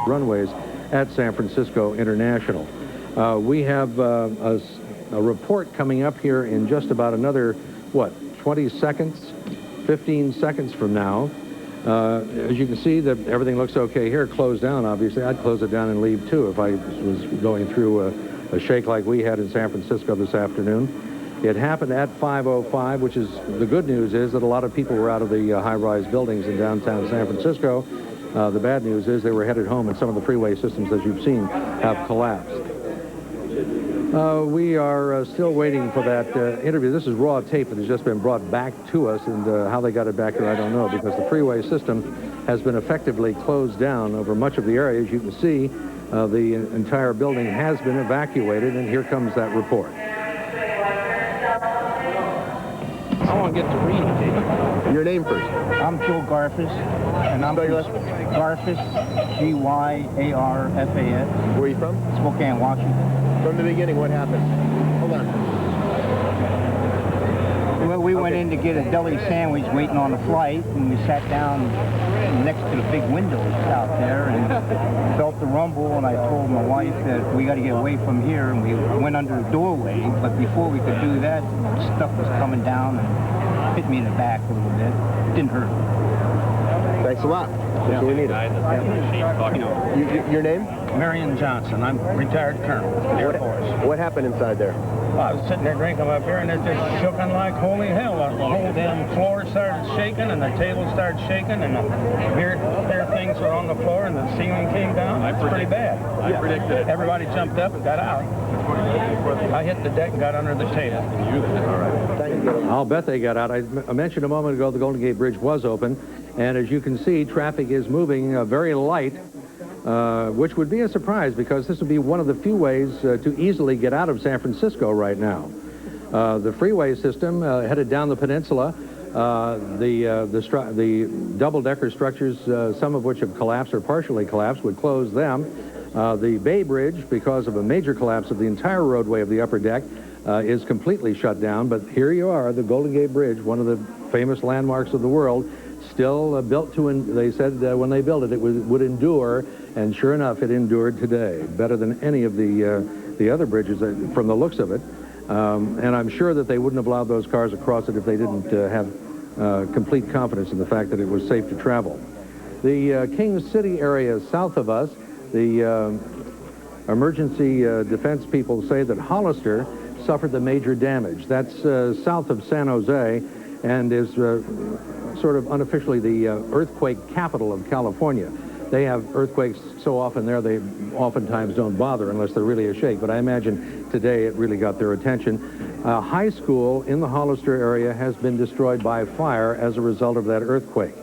runways at San Francisco International. We have a report coming up here in just about another, what, 20 seconds, 15 seconds from now. As you can see, that everything looks okay here, closed down, obviously. I'd close it down and leave, too, if I was going through a shake like we had in San Francisco this afternoon. It happened at 5:05, which is, the good news is that a lot of people were out of the high-rise buildings in downtown San Francisco. The bad news is they were headed home, and some of the freeway systems, as you've seen, have collapsed. We are still waiting for that interview. This is raw tape that has just been brought back to us, and how they got it back here, I don't know, because the freeway system has been effectively closed down over much of the area. As you can see, the entire building has been evacuated, and here comes that report. I want to get to reading. Your name first. I'm Joe Garfus, and I'm Garfus, G-Y-A-R-F-A-S. Where are you from? Spokane, Washington. From the beginning, what happened? Hold on. Well, we went in to get a deli sandwich waiting on the flight, and we sat down next to the big windows out there and felt the rumble, and I told my wife that we got to get away from here, and we went under the doorway, but before we could do that, stuff was coming down and hit me in the back a little bit. It didn't hurt. Thanks a lot. That's what we needed. Your name? Marion Johnson. I'm retired colonel, Air Force. What happened inside there? Well, I was sitting there drinking up here, and it just shooking like holy hell. The whole damn floor started shaking, and the table started shaking, and the beer things were on the floor, and the ceiling came down. It was pretty bad. I predicted it. Everybody jumped up and got out. I hit the deck and got under the table. All right. Thank you. I'll bet they got out. I mentioned a moment ago the Golden Gate Bridge was open, and as you can see, traffic is moving very light, which would be a surprise because this would be one of the few ways to easily get out of San Francisco right now. The freeway system headed down the peninsula. The double-decker structures, some of which have collapsed or partially collapsed, would close them. The Bay Bridge, because of a major collapse of the entire roadway of the upper deck, is completely shut down. But here you are, the Golden Gate Bridge, one of the famous landmarks of the world, still built to, they said when they built it, it would endure, and sure enough, it endured today, better than any of the other bridges from the looks of it. And I'm sure that they wouldn't have allowed those cars across it if they didn't have complete confidence in the fact that it was safe to travel. The Kings City area south of us, the emergency defense people say that Hollister suffered the major damage. That's south of San Jose and is sort of unofficially the earthquake capital of California. They have earthquakes so often there, they oftentimes don't bother unless they're really a shake. But I imagine today it really got their attention. A high school in the Hollister area has been destroyed by fire as a result of that earthquake.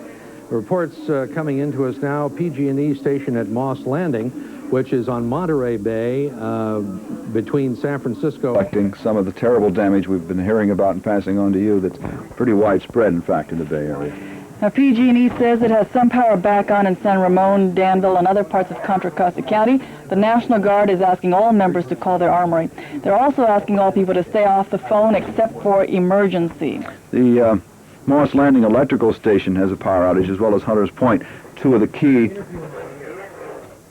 Reports coming into us now, PG&E station at Moss Landing, which is on Monterey Bay between San Francisco. Reflecting some of the terrible damage we've been hearing about and passing on to you that's pretty widespread, in fact, in the Bay Area. Now, PG&E says it has some power back on in San Ramon, Danville, and other parts of Contra Costa County. The National Guard is asking all members to call their armory. They're also asking all people to stay off the phone except for emergency. The Moss Landing Electrical Station has a power outage, as well as Hunters Point, two of the key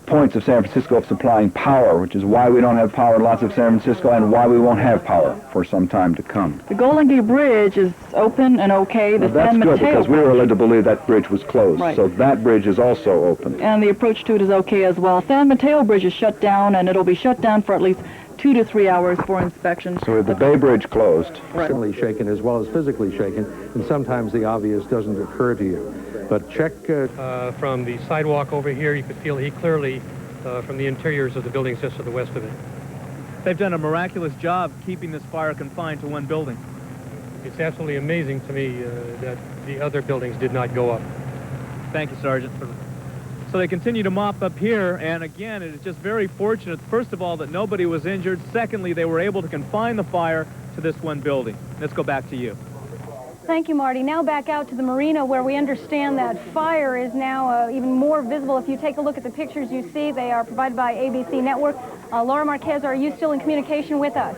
points of San Francisco of supplying power, which is why we don't have power in lots of San Francisco and why we won't have power for some time to come. The Golden Gate Bridge is open and okay. The That's good, because we were led to believe that bridge was closed. Right. So that bridge is also open. And the approach to it is okay as well. San Mateo Bridge is shut down, and it'll be shut down for at least 2 to 3 hours for inspection. So with the Bay Bridge closed. Emotionally shaken as well as physically shaken, and sometimes the obvious doesn't occur to you. But check... from the sidewalk over here, you could feel heat clearly from the interiors of the buildings just to the west of it. They've done a miraculous job keeping this fire confined to one building. It's absolutely amazing to me that the other buildings did not go up. Thank you, Sergeant. So they continue to mop up here, and again, it is just very fortunate, first of all, that nobody was injured. Secondly, they were able to confine the fire to this one building. Let's go back to you. Thank you, Marty. Now back out to the marina where we understand that fire is now even more visible. If you take a look at the pictures you see, they are provided by ABC Network. Laura Marquez, are you still in communication with us?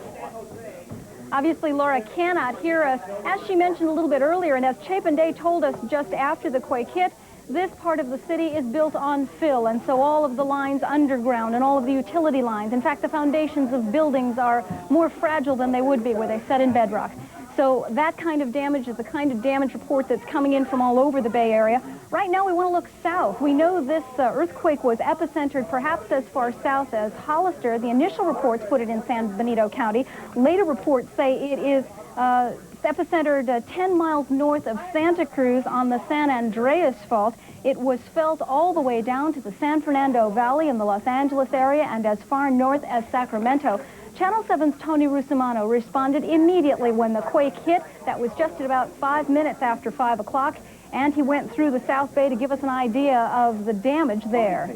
Obviously, Laura cannot hear us. As she mentioned a little bit earlier, and as Chapin Day told us just after the quake hit, This part of the city is built on fill, and so all of the lines underground and all of the utility lines, in fact, the foundations of buildings are more fragile than they would be where they set in bedrock. So that kind of damage is the kind of damage report that's coming in from all over the Bay Area. Right now, we want to look south. We know this earthquake was epicentered perhaps as far south as Hollister. The initial reports put it in San Benito County. Later reports say it is epicentered 10 miles north of Santa Cruz on the San Andreas Fault. It was felt all the way down to the San Fernando Valley in the Los Angeles area and as far north as Sacramento. Channel 7's Tony Rusumano responded immediately when the quake hit. That was just at about 5 minutes after 5 o'clock, and he went through the South Bay to give us an idea of the damage there.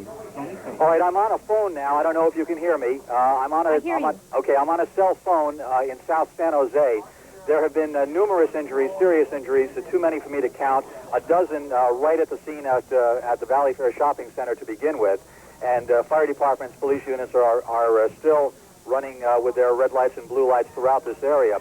All right, I'm on a phone now. I don't know if you can hear me. I'm on a cell phone in South San Jose. There have been numerous injuries, serious injuries, too many for me to count. A dozen right at the scene at the Valley Fair Shopping Center to begin with. And fire departments, police units are still running with their red lights and blue lights throughout this area.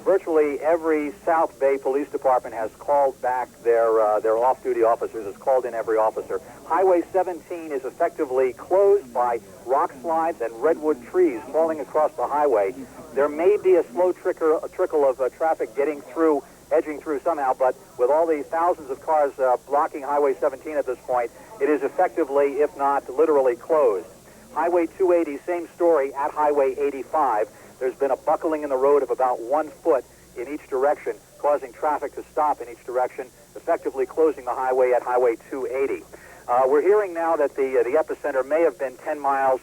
Virtually every South Bay Police Department has called back their off-duty officers, has called in every officer. Highway 17 is effectively closed by rock slides and redwood trees falling across the highway. There may be a slow trickle of traffic getting through, edging through somehow, but with all the thousands of cars blocking Highway 17 at this point, it is effectively, if not literally, closed. Highway 280, same story at Highway 85. There's been a buckling in the road of about 1 foot in each direction, causing traffic to stop in each direction, effectively closing the highway at Highway 280. We're hearing now that the epicenter may have been 10 miles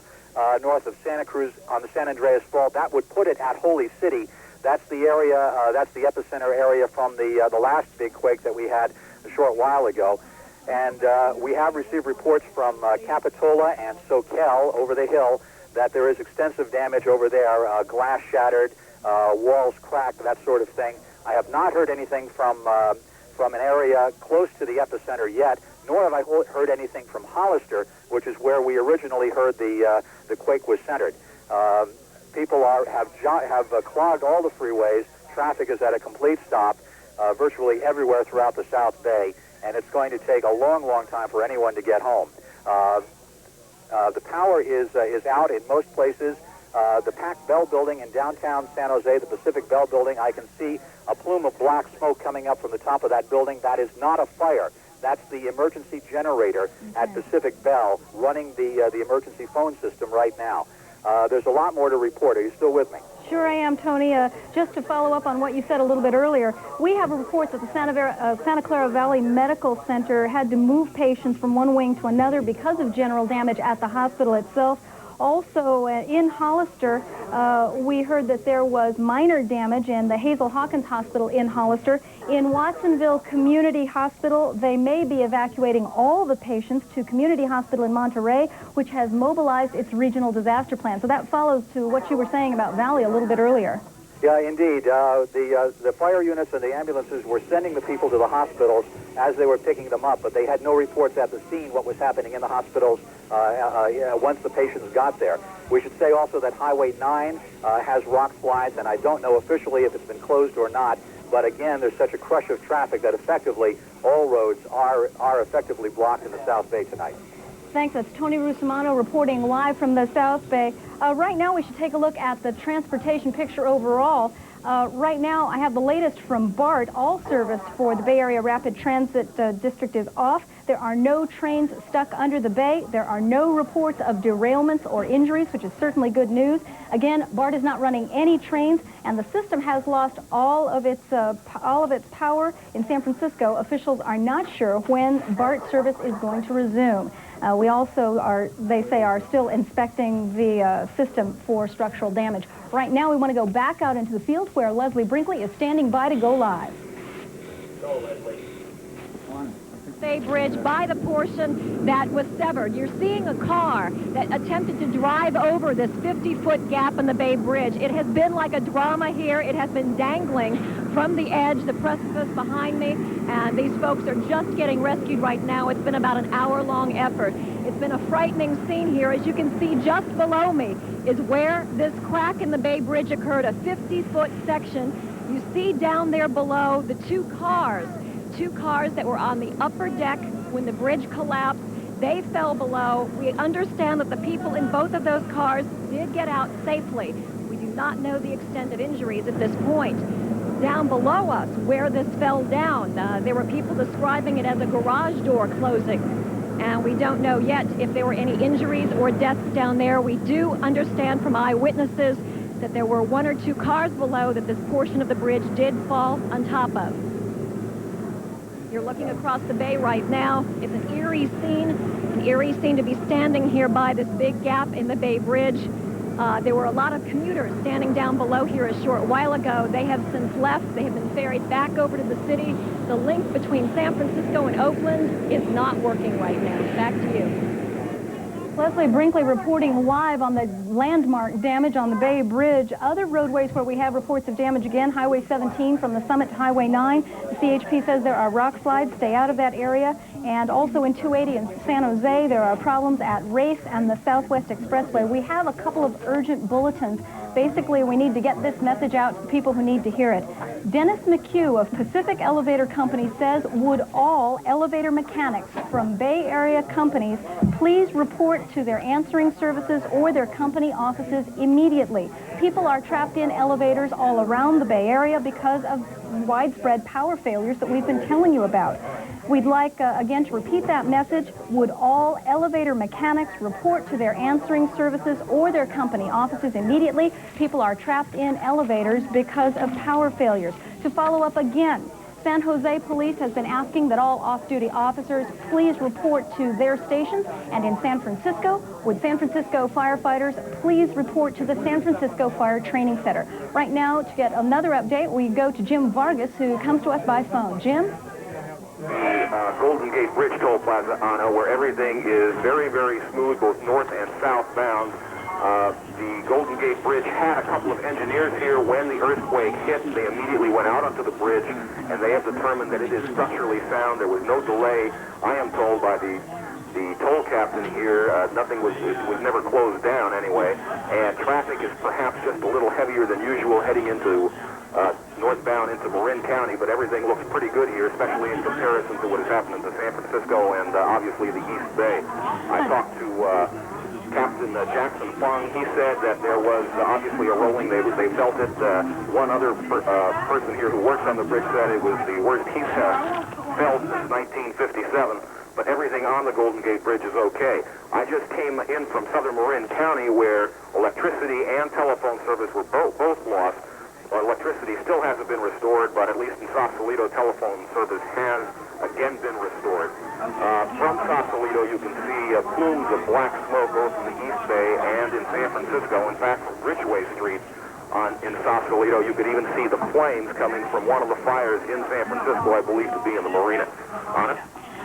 north of Santa Cruz on the San Andreas Fault. That would put it at Holy City. That's the area, that's the epicenter area from the last big quake that we had a short while ago. And we have received reports from Capitola and Soquel over the hill that there is extensive damage over there, glass shattered, walls cracked, that sort of thing. I have not heard anything from an area close to the epicenter yet, nor have I heard anything from Hollister, which is where we originally heard the quake was centered. People have clogged all the freeways. Traffic is at a complete stop virtually everywhere throughout the South Bay, and it's going to take a long, long time for anyone to get home. The power is out in most places. The Pac Bell building in downtown San Jose, the Pacific Bell building, I can see a plume of black smoke coming up from the top of that building. That is not a fire. That's the emergency generator at Pacific Bell running the emergency phone system right now. There's a lot more to report. Are you still with me? Sure I am, Tony. Just to follow up on what you said a little bit earlier, we have a report that the Santa Clara Valley Medical Center had to move patients from one wing to another because of general damage at the hospital itself. Also, in Hollister, we heard that there was minor damage in the Hazel Hawkins Hospital in Hollister. In Watsonville Community Hospital, they may be evacuating all the patients to Community Hospital in Monterey, which has mobilized its regional disaster plan. So that follows to what you were saying about Valley a little bit earlier. Yeah, indeed. The fire units and the ambulances were sending the people to the hospitals as they were picking them up, but they had no reports at the scene what was happening in the hospitals once the patients got there. We should say also that Highway 9 has rock slides, and I don't know officially if it's been closed or not, but again, there's such a crush of traffic that effectively all roads are effectively blocked in the South Bay tonight. Thanks. That's Tony Rusumano reporting live from the South Bay. Right now, we should take a look at the transportation picture overall. Right now, I have the latest from BART. All service for the Bay Area Rapid Transit District is off. There are no trains stuck under the bay. There are no reports of derailments or injuries, which is certainly good news. Again, BART is not running any trains, and the system has lost all of its power in San Francisco. Officials are not sure when BART service is going to resume. We also they say, are still inspecting the system for structural damage. Right now, we want to go back out into the field where Leslie Brinkley is standing by to go live. Go, Leslie. Bay Bridge by the portion that was severed. You're seeing a car that attempted to drive over this 50-foot gap in the Bay Bridge. It has been like a drama here. It has been dangling from the edge, the precipice behind me, and these folks are just getting rescued right now. It's been about an hour-long effort. It's been a frightening scene here. As you can see just below me is where this crack in the Bay Bridge occurred, a 50-foot section. You see down there below the two cars. two cars that were on the upper deck when the bridge collapsed. They fell below. We understand that the people in both of those cars did get out safely. We do not know the extent of injuries at this point. Down below us, where this fell down, there were people describing it as a garage door closing. And we don't know yet if there were any injuries or deaths down there. We do understand from eyewitnesses that there were one or two cars below that this portion of the bridge did fall on top of. You're looking across the bay right now. It's an eerie scene to be standing here by this big gap in the Bay Bridge. There were a lot of commuters standing down below here a short while ago. They have since left. They have been ferried back over to the city. The link between San Francisco and Oakland is not working right now. Back to you. Leslie Brinkley reporting live on the landmark damage on the Bay Bridge. Other roadways where we have reports of damage again, Highway 17 from the Summit to Highway 9. The CHP says there are rock slides. Stay out of that area. And also in 280 in San Jose, there are problems at Race and the Southwest Expressway. We have a couple of urgent bulletins. Basically, we need to get this message out to the people who need to hear it. Dennis McHugh of Pacific Elevator Company says, would all elevator mechanics from Bay Area companies please report to their answering services or their company offices immediately. People are trapped in elevators all around the Bay Area because of widespread power failures that we've been telling you about. We'd like, again, to repeat that message. Would all elevator mechanics report to their answering services or their company offices immediately? People are trapped in elevators because of power failures. To follow up again, San Jose Police has been asking that all off-duty officers please report to their stations. And in San Francisco, would San Francisco firefighters please report to the San Francisco Fire Training Center? Right now, to get another update, we go to Jim Vargas, who comes to us by phone. Jim? The Golden Gate Bridge Toll Plaza, Anna, where everything is very, very smooth, both north and southbound. The Golden Gate Bridge had a couple of engineers here when the earthquake hit. They immediately went out onto the bridge, and they have determined that it is structurally sound. There was no delay, I am told, by the toll captain here. Nothing was never closed down anyway, and traffic is perhaps just a little heavier than usual heading into northbound into Marin County, but everything looks pretty good here, especially in comparison to what has happened to San Francisco and obviously the East Bay. I talked to Captain Jackson Fung. He said that there was obviously a rolling. They felt it. One other person here who works on the bridge said it was the worst he's felt since 1957, but everything on the Golden Gate Bridge is okay. I just came in from southern Marin County where electricity and telephone service were both lost. Electricity still hasn't been restored, but at least in Sausalito, telephone service has again been restored. From Sausalito, you can see plumes of black smoke both in the East Bay and in San Francisco. In fact, from Ridgeway Street in Sausalito, you could even see the flames coming from one of the fires in San Francisco, I believe to be in the marina. Anna?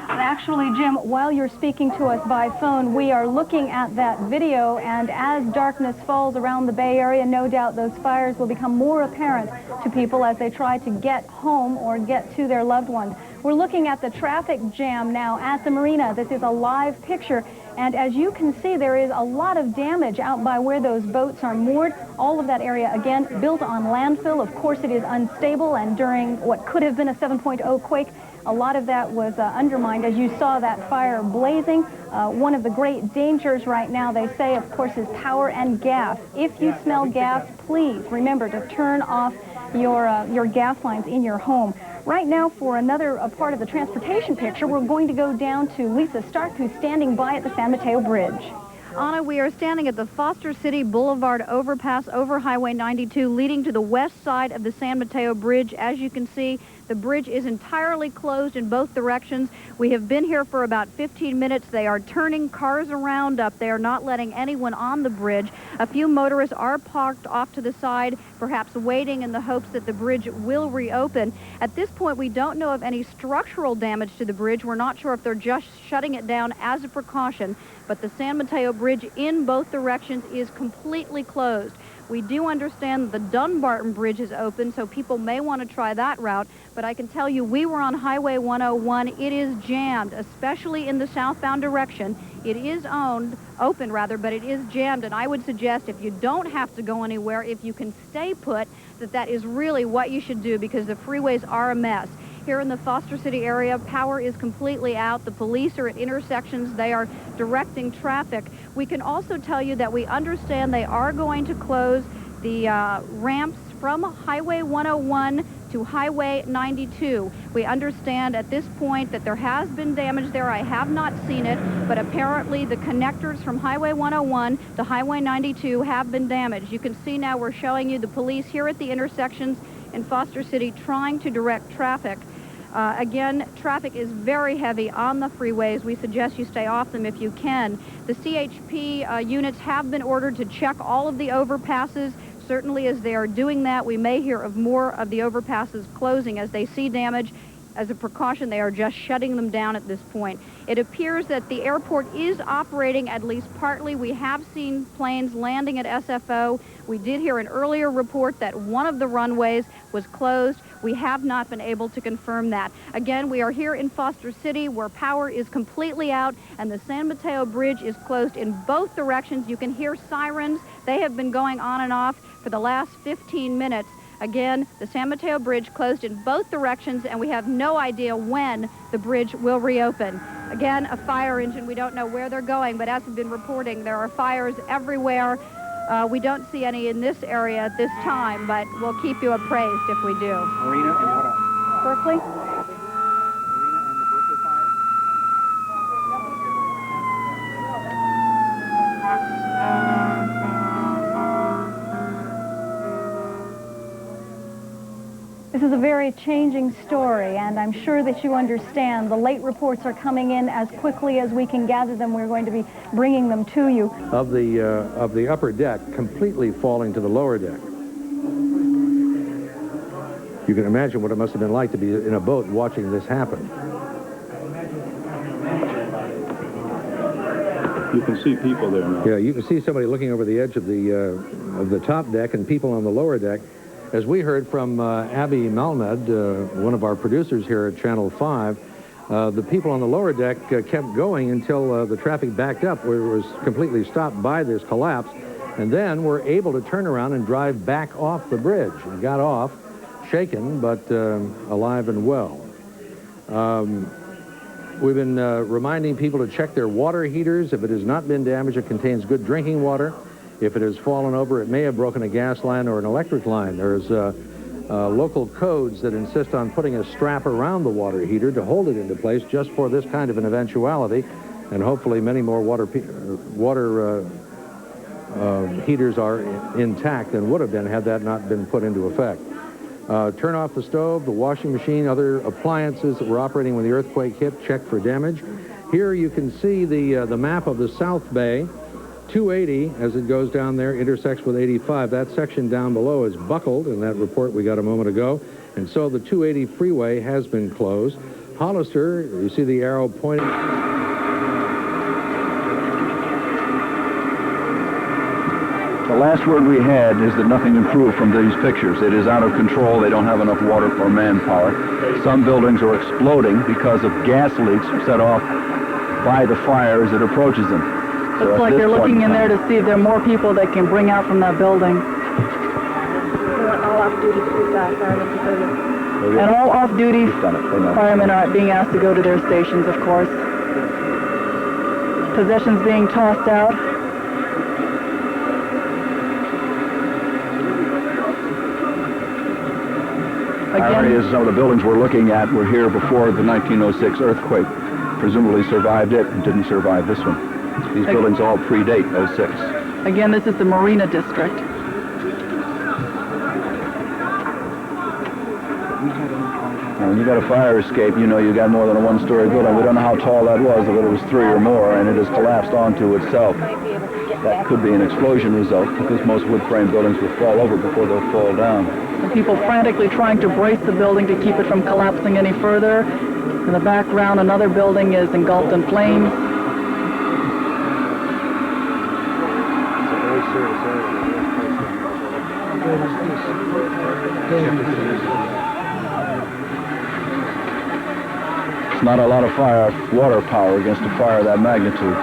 Actually, Jim, while you're speaking to us by phone, we are looking at that video, and as darkness falls around the Bay Area, no doubt those fires will become more apparent to people as they try to get home or get to their loved ones. We're looking at the traffic jam now at the marina. This is a live picture, and as you can see, there is a lot of damage out by where those boats are moored. All of that area, again, built on landfill. Of course, it is unstable, and during what could have been a 7.0 quake, a lot of that was undermined as you saw that fire blazing. One of the great dangers right now, they say, of course, is power and gas. If you smell gas, please remember to turn off your gas lines in your home. Right now, for another part of the transportation picture, we're going to go down to Lisa Stark, who's standing by at the San Mateo Bridge. Anna, we are standing at the Foster City Boulevard overpass over Highway 92 leading to the west side of the San Mateo Bridge. As you can see, the bridge is entirely closed in both directions. We have been here for about 15 minutes. They are turning cars around up there, not letting anyone on the bridge. A few motorists are parked off to the side, perhaps waiting in the hopes that the bridge will reopen. At this point, we don't know of any structural damage to the bridge. We're not sure if they're just shutting it down as a precaution, but the San Mateo Bridge in both directions is completely closed. We do understand the Dunbarton Bridge is open, so people may want to try that route, but I can tell you we were on Highway 101. It is jammed, especially in the southbound direction. It is open, but it is jammed, and I would suggest if you don't have to go anywhere, if you can stay put, that is really what you should do because the freeways are a mess. here in the Foster City area. Power is completely out. The police are at intersections. They are directing traffic. We can also tell you that we understand they are going to close the ramps from Highway 101 to Highway 92. We understand at this point that there has been damage there. I have not seen it, but apparently the connectors from Highway 101 to Highway 92 have been damaged. You can see now we're showing you the police here at the intersections in Foster City trying to direct traffic. Again, traffic is very heavy on the freeways. We suggest you stay off them if you can. The CHP units have been ordered to check all of the overpasses. Certainly as they are doing that, we may hear of more of the overpasses closing as they see damage. As a precaution, they are just shutting them down at this point. It appears that the airport is operating at least partly. We have seen planes landing at SFO. We did hear an earlier report that one of the runways was closed. We have not been able to confirm that. Again, we are here in Foster City where power is completely out and the San Mateo Bridge is closed in both directions. You can hear sirens. They have been going on and off for the last 15 minutes. Again, the San Mateo Bridge closed in both directions, and we have no idea when the bridge will reopen. Again, a fire engine. We don't know where they're going, but as we've been reporting, there are fires everywhere. We don't see any in this area at this time, but we'll keep you appraised if we do. Marina and what else? Berkeley? This is a very changing story, and I'm sure that you understand. The late reports are coming in as quickly as we can gather them. We're going to be bringing them to you. Of the upper deck completely falling to the lower deck. You can imagine what it must have been like to be in a boat watching this happen. You can see people there now. Yeah, you can see somebody looking over the edge of the top deck and people on the lower deck. As we heard from Abby Malmed, one of our producers here at Channel 5, the people on the lower deck kept going until the traffic backed up, where it was completely stopped by this collapse, and then were able to turn around and drive back off the bridge. And got off, shaken, but alive and well. We've been reminding people to check their water heaters. If it has not been damaged, it contains good drinking water. If it has fallen over, it may have broken a gas line or an electric line. There's local codes that insist on putting a strap around the water heater to hold it into place just for this kind of an eventuality, and hopefully many more water heaters are intact than would have been had that not been put into effect. Turn off the stove, the washing machine, other appliances that were operating when the earthquake hit, check for damage. Here you can see the map of the South Bay. 280, as it goes down there, intersects with 85. That section down below is buckled in that report we got a moment ago, and so the 280 freeway has been closed. Hollister, you see the arrow pointing. The last word we had is that nothing improved from these pictures. It is out of control. They don't have enough water or manpower. Some buildings are exploding because of gas leaks set off by the fire as it approaches them. Looks like they're looking in there to see if there are more people they can bring out from that building. All off-duty firemen. And all off-duty firemen are being asked to go to their stations, of course. Possessions being tossed out. Irony is some of the buildings we're looking at were here before the 1906 earthquake. Presumably survived it and didn't survive this one. These buildings all predate 06. Again, this is the Marina District. Now, when you got a fire escape, you know you got more than a one-story building. We don't know how tall that was, but it was 3 or more, and it has collapsed onto itself. That could be an explosion result, because most wood frame buildings will fall over before they'll fall down. And people frantically trying to brace the building to keep it from collapsing any further. In the background, another building is engulfed in flames. It's not a lot of water power against a fire of that magnitude.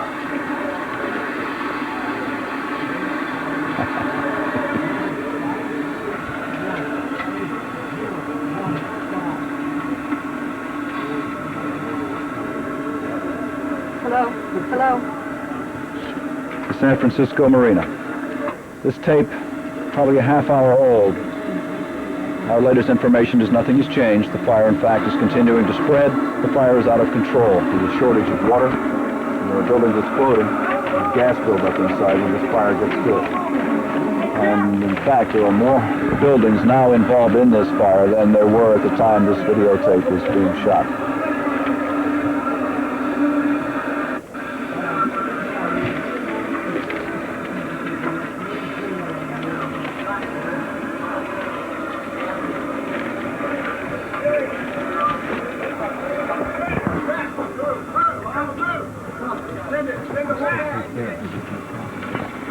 Hello. Hello. The San Francisco Marina. This tape, probably a half hour old. Our latest information is nothing has changed. The fire, in fact, is continuing to spread. The fire is out of control. There's a shortage of water. And there are buildings exploding. There's gas buildup inside when this fire gets to it. And in fact, there are more buildings now involved in this fire than there were at the time this videotape was being shot.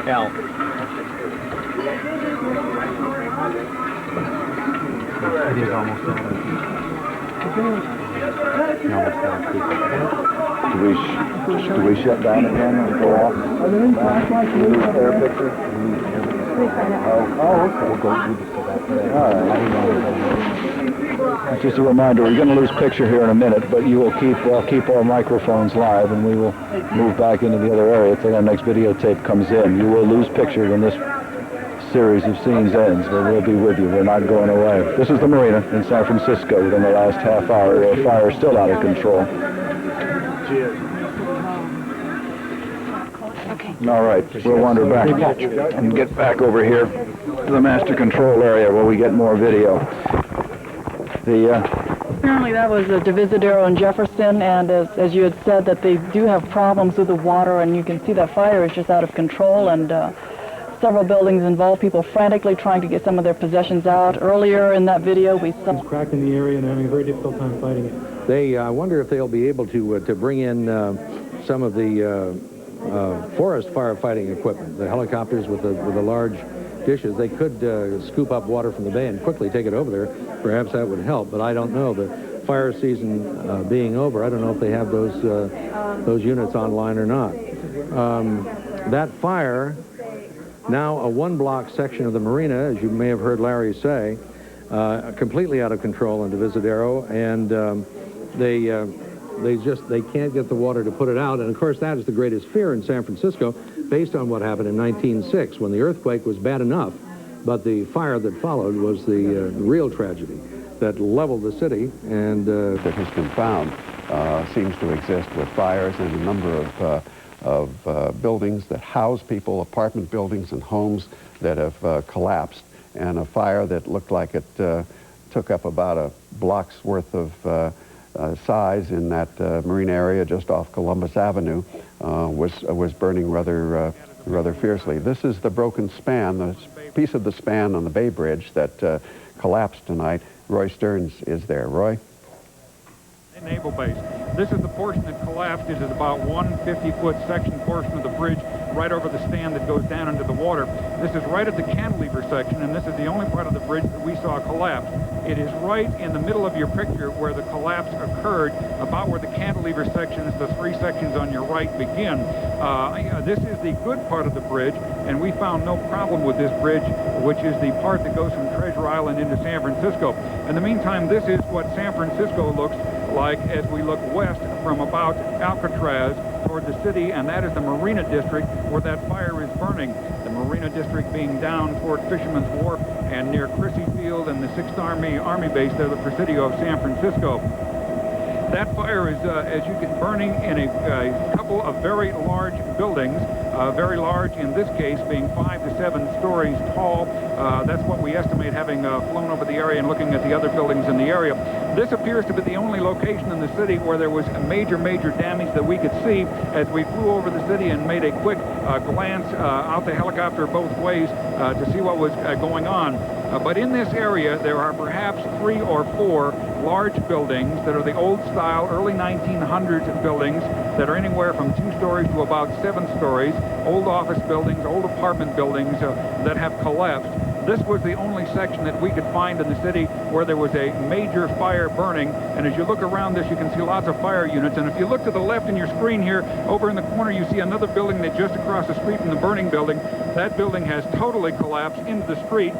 Al. It is almost out. Do we shut down again and go off? Lose air picture? Oh, okay. We'll go. All right. Just a reminder, we're going to lose picture here in a minute, but you will I'll keep our microphones live, and we will move back into the other area until our next videotape comes in. You will lose picture when this series of scenes ends, but we'll be with you. We're not going away. This is the Marina in San Francisco. Within the last half hour, the fire is still out of control. All right, we'll wander back and get back over here to the master control area where we get more video. Apparently that was a Divisadero in Jefferson, and as you had said, that they do have problems with the water, and you can see that fire is just out of control, and several buildings involve people frantically trying to get some of their possessions out. Earlier in that video, we saw... It's cracked in the area and having a very difficult time fighting it. They wonder if they'll be able to bring in some of the forest firefighting equipment, the helicopters with the large dishes. They could scoop up water from the bay and quickly take it over there. Perhaps that would help, but I don't know. The fire season being over, I don't know if they have those units online or not. That fire, now a one-block section of the marina, as you may have heard Larry say, completely out of control in Divisadero, and they can't get the water to put it out. And of course, that is the greatest fear in San Francisco, based on what happened in 1906, when the earthquake was bad enough, but the fire that followed was the real tragedy that leveled the city. And that has been found seems to exist with fires in a number of buildings that house people, apartment buildings and homes that have collapsed, and a fire that looked like it took up about a block's worth of size in that marine area just off Columbus Avenue was burning rather fiercely. This is the broken span, the piece of the span on the Bay Bridge that collapsed tonight. Roy Stearns is there. Roy? Naval base. This is the portion that collapsed. It is about 150-foot section portion of the bridge right over the stand that goes down into the water. This is right at the cantilever section, and this is the only part of the bridge that we saw collapse. It is right in the middle of your picture where the collapse occurred, about where the cantilever sections, the three sections on your right, begin. This is the good part of the bridge, and we found no problem with this bridge, which is the part that goes from Treasure Island into San Francisco. In the meantime, this is what San Francisco looks like as we look west from about Alcatraz toward the city, and that is the Marina District where that fire is burning. The Marina District being down toward Fisherman's Wharf and near Crissy Field and the 6th Army Base there, the Presidio of San Francisco. That fire is, as you can, burning in a couple of very large buildings, very large in this case being 5 to 7 stories tall. That's what we estimate, having flown over the area and looking at the other buildings in the area. This appears to be the only location in the city where there was major damage that we could see as we flew over the city and made a quick glance out the helicopter both ways to see what was going on. But in this area, there are perhaps 3 or 4 large buildings that are the old-style, early 1900s buildings that are anywhere from 2 stories to about 7 stories, old office buildings, old apartment buildings that have collapsed. This was the only section that we could find in the city where there was a major fire burning. And as you look around this, you can see lots of fire units. And if you look to the left in your screen here, over in the corner, you see another building that just across the street from the burning building. That building has totally collapsed into the street.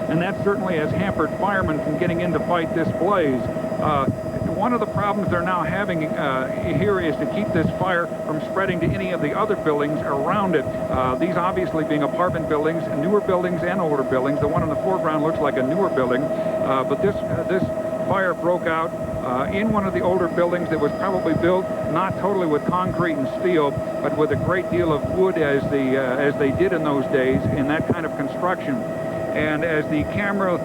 And that certainly has hampered firemen from getting in to fight this blaze. one of the problems they're now having here is to keep this fire from spreading to any of the other buildings around it. These obviously being apartment buildings, newer buildings and older buildings. The one in the foreground looks like a newer building, but this fire broke out in one of the older buildings that was probably built not totally with concrete and steel, but with a great deal of wood as they did in those days in that kind of construction. And as the camera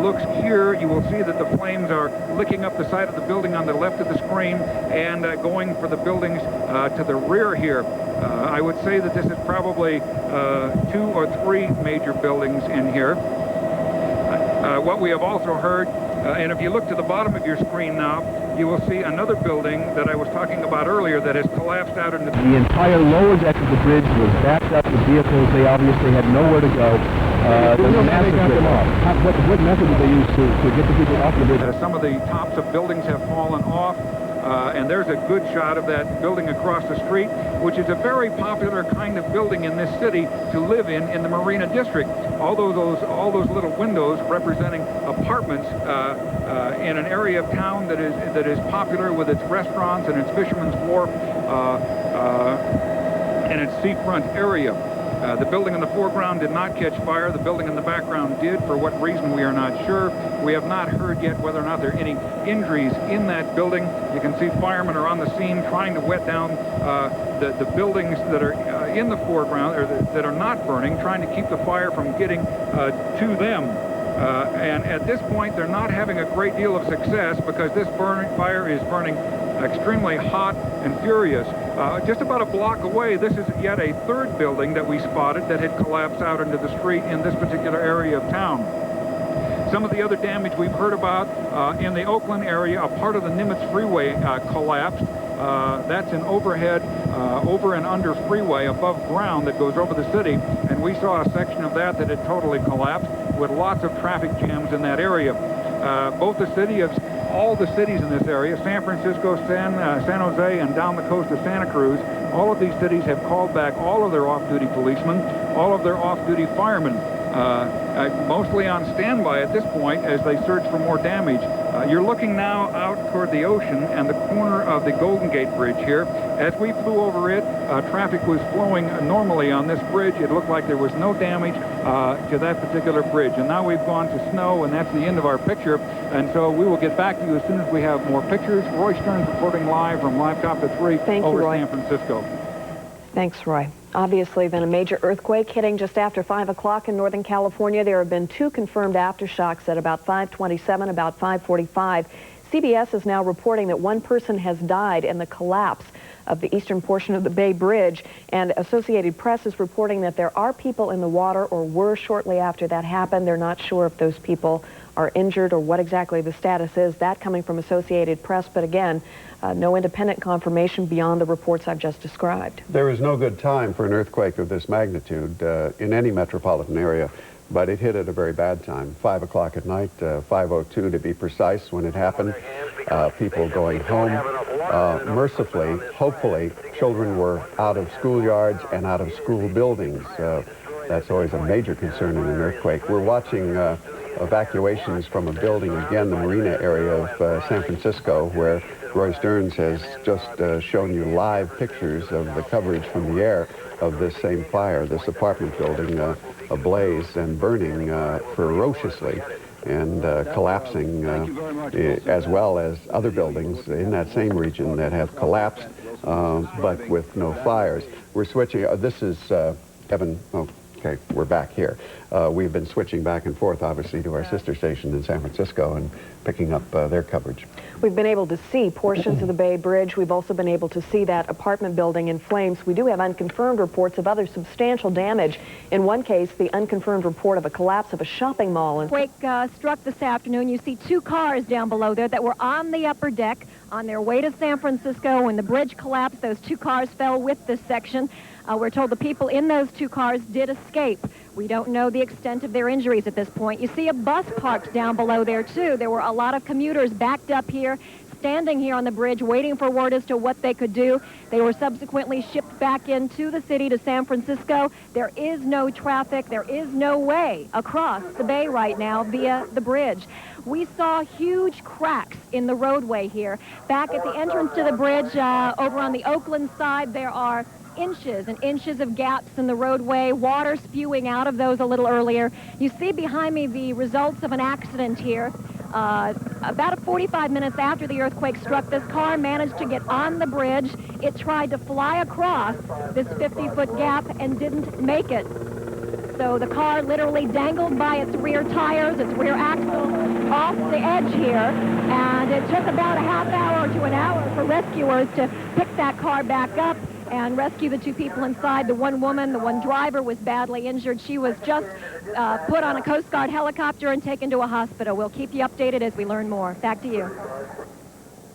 looks here, you will see that the flames are licking up the side of the building on the left of the screen and going for the buildings to the rear here. I would say that this is probably 2 or 3 major buildings in here. What we have also heard, and if you look to the bottom of your screen now, you will see another building that I was talking about earlier that has collapsed out into the entire lower deck of the bridge was backed up with vehicles. They obviously had nowhere to go. What method did they use to get the people off the bridge? Some of the tops of buildings have fallen off, and there's a good shot of that building across the street, which is a very popular kind of building in this city to live in the Marina District. Although all those little windows representing apartments in an area of town that is popular with its restaurants and its Fisherman's Wharf and its seafront area. The building in the foreground did not catch fire. The building in the background did. For what reason, we are not sure. We have not heard yet whether or not there are any injuries in that building. You can see firemen are on the scene trying to wet down the buildings that are in the foreground, or that are not burning, trying to keep the fire from getting to them. And at this point, they're not having a great deal of success because this fire is burning extremely hot and furious. Just about a block away, this is yet a third building that we spotted that had collapsed out into the street in this particular area of town. Some of the other damage we've heard about in the Oakland area, a part of the Nimitz Freeway collapsed. That's an overhead, over and under freeway above ground that goes over the city, and we saw a section of that had totally collapsed with lots of traffic jams in that area. Both the all the cities in this area, San Francisco, San Jose, and down the coast of Santa Cruz, all of these cities have called back all of their off-duty policemen, all of their off-duty firemen, mostly on standby at this point as they search for more damage. You're looking now out toward the ocean and the corner of the Golden Gate Bridge here. As we flew over it, traffic was flowing normally on this bridge. It looked like there was no damage to that particular bridge. And now we've gone to snow, and that's the end of our picture. And so we will get back to you as soon as we have more pictures. Roy Stearns reporting live from Live Copter 3 over San Francisco. Thanks, Roy. Obviously, then a major earthquake hitting just after 5 o'clock in Northern California. There have been 2 confirmed aftershocks at about 5:27, about 5:45. CBS is now reporting that 1 person has died in the collapse of the eastern portion of the Bay Bridge, and Associated Press is reporting that there are people in the water, or were shortly after that happened. They're not sure if those people are injured or what exactly the status is. That coming from Associated Press, but again, no independent confirmation beyond the reports I've just described. There is no good time for an earthquake of this magnitude in any metropolitan area, but it hit at a very bad time. 5 o'clock at night, 5:02 to be precise when it happened. People going home. Mercifully, hopefully, children were out of schoolyards and out of school buildings. That's always a major concern in an earthquake. We're watching evacuations from a building, again, the marina area of San Francisco, where Roy Stearns has just shown you live pictures of the coverage from the air of this same fire, this apartment building ablaze and burning ferociously and collapsing, as well as other buildings in that same region that have collapsed, but with no fires. We're switching. This is Evan. Oh, okay, we're back here. We've been switching back and forth, obviously, to our sister station in San Francisco and picking up their coverage. We've been able to see portions of the Bay Bridge. We've also been able to see that apartment building in flames. We do have unconfirmed reports of other substantial damage. In one case, the unconfirmed report of a collapse of a shopping mall. Quake struck this afternoon. You see 2 cars down below there that were on the upper deck on their way to San Francisco. When the bridge collapsed, those 2 cars fell with this section. We're told the people in those 2 cars did escape. We don't know the extent of their injuries at this point. You see a bus parked down below there, too. There were a lot of commuters backed up here, standing here on the bridge, waiting for word as to what they could do. They were subsequently shipped back into the city to San Francisco. There is no traffic. There is no way across the bay right now via the bridge. we saw huge cracks in the roadway here. Back at the entrance to the bridge over on the Oakland side, there are inches and inches of gaps in the roadway, water spewing out of those a little earlier. You see behind me the results of an accident here. About 45 minutes after the earthquake struck, this car managed to get on the bridge. It tried to fly across this 50-foot gap and didn't make it. So the car literally dangled by its rear tires, its rear axle, off the edge here. And it took about a half hour to an hour for rescuers to pick that car back up and rescue the two people inside. The one woman, the one driver, was badly injured. She was just put on a Coast Guard helicopter and taken to a hospital. We'll keep you updated as we learn more. Back to you.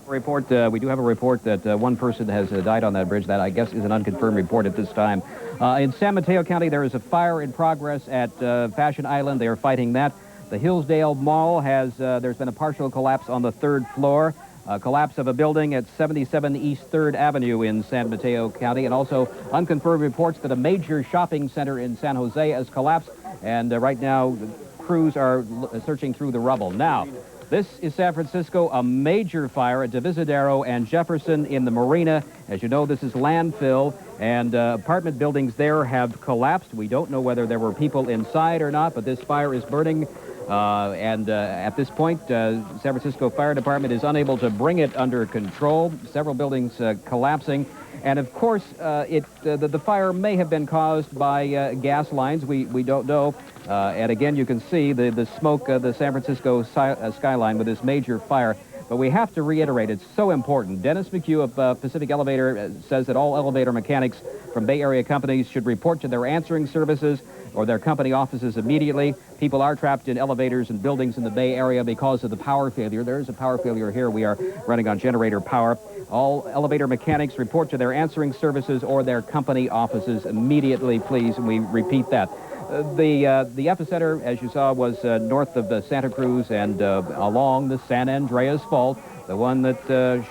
Report. We do have a report that one person has died on that bridge. That, I guess, is an unconfirmed report at this time. In San Mateo County, there is a fire in progress at Fashion Island. They are fighting that. The Hillsdale Mall has, there's been a partial collapse on the 3rd floor. Collapse of a building at 77 East 3rd Avenue in San Mateo County, and also unconfirmed reports that a major shopping center in San Jose has collapsed, and right now crews are searching through the rubble. Now, this is San Francisco, a major fire at Divisadero and Jefferson in the Marina. As you know, this is landfill, and apartment buildings there have collapsed. We don't know whether there were people inside or not, but this fire is burning. At this point, San Francisco Fire Department is unable to bring it under control. Several buildings collapsing. And of course, the fire may have been caused by gas lines. We don't know. And again, you can see the smoke of the San Francisco skyline with this major fire. But we have to reiterate, it's so important. Dennis McHugh of Pacific Elevator says that all elevator mechanics from Bay Area companies should report to their answering services or their company offices immediately. People are trapped in elevators and buildings in the Bay Area because of the power failure. There is a power failure here. We are running on generator power. All elevator mechanics report to their answering services or their company offices immediately, please, and we repeat that. The epicenter, as you saw, was north of Santa Cruz and along the San Andreas Fault, the one that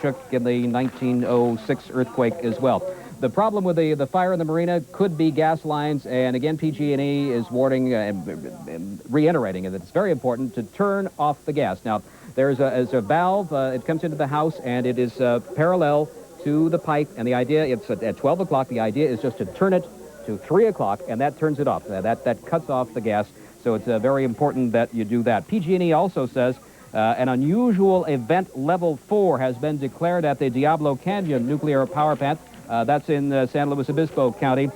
shook in the 1906 earthquake as well. The problem with the fire in the marina could be gas lines, and again, PG&E is warning and reiterating that it's very important to turn off the gas. Now, there's a valve, it comes into the house, and it is parallel to the pipe, and the idea, it's at 12 o'clock, the idea is just to turn it to 3 o'clock, and that turns it off. That cuts off the gas, so it's very important that you do that. PG&E also says an unusual event level 4 has been declared at the Diablo Canyon nuclear power plant. That's in San Luis Obispo County.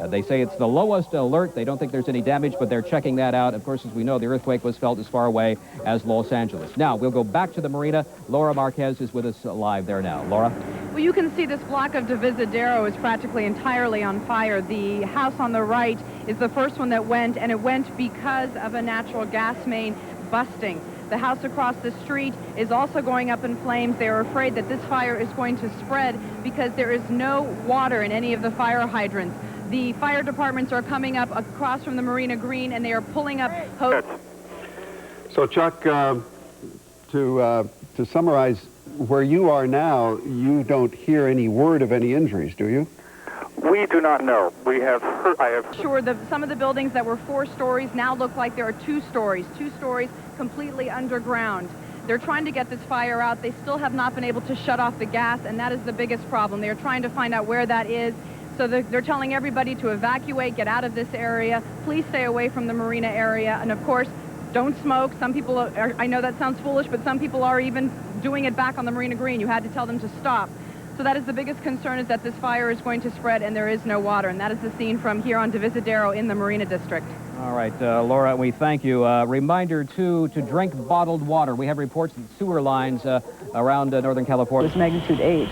They say it's the lowest alert. They don't think there's any damage, but they're checking that out. Of course, as we know, the earthquake was felt as far away as Los Angeles. Now, we'll go back to the marina. Laura Marquez is with us live there now. Laura? Well, you can see this block of Divisadero is practically entirely on fire. The house on the right is the first one that went, and it went because of a natural gas main busting. The house across the street is also going up in flames. They are afraid that this fire is going to spread because there is no water in any of the fire hydrants. The fire departments are coming up across from the Marina Green, and they are pulling up hose. So, Chuck, to summarize, where you are now, you don't hear any word of any injuries, do you? We do not know. We have heard, I have... Sure, some of the buildings that were 4 stories now look like there are 2 stories completely underground. They're trying to get this fire out. They still have not been able to shut off the gas, and that is the biggest problem. They're trying to find out where that is. So they're telling everybody to evacuate, get out of this area. Please stay away from the marina area. And of course, don't smoke. Some people are, I know that sounds foolish, but some people are even doing it back on the Marina Green. You had to tell them to stop. So that is the biggest concern, is that this fire is going to spread and there is no water. And that is the scene from here on Divisadero in the Marina District. All right, Laura, we thank you. Reminder, too, to drink bottled water. We have reports that sewer lines around Northern California. It's magnitude 8.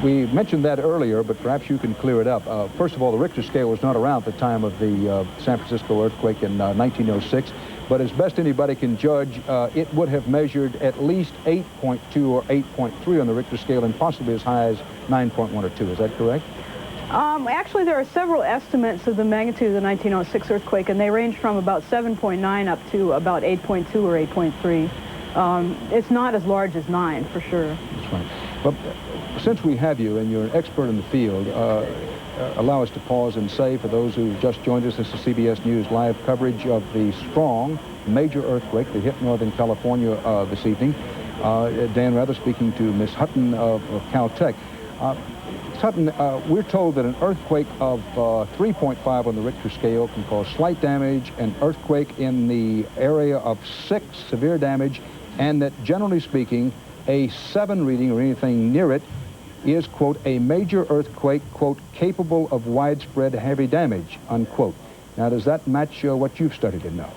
We mentioned that earlier, but perhaps you can clear it up. First of all, the Richter scale was not around at the time of the San Francisco earthquake in 1906, but as best anybody can judge, it would have measured at least 8.2 or 8.3 on the Richter scale, and possibly as high as 9.1 or 2. Is that correct? Actually, there are several estimates of the magnitude of the 1906 earthquake, and they range from about 7.9 up to about 8.2 or 8.3. It's not as large as 9, for sure. That's right. But since we have you, and you're an expert in the field, allow us to pause and say, for those who just joined us, this is CBS News live coverage of the strong major earthquake that hit Northern California this evening. Dan Rather speaking to Miss Hutton of Caltech. Hutton, we're told that an earthquake of 3.5 on the Richter scale can cause slight damage, an earthquake in the area of 6, severe damage, and that generally speaking, a 7 reading or anything near it is, quote, a major earthquake, quote, capable of widespread heavy damage, unquote. Now, does that match what you've studied and know?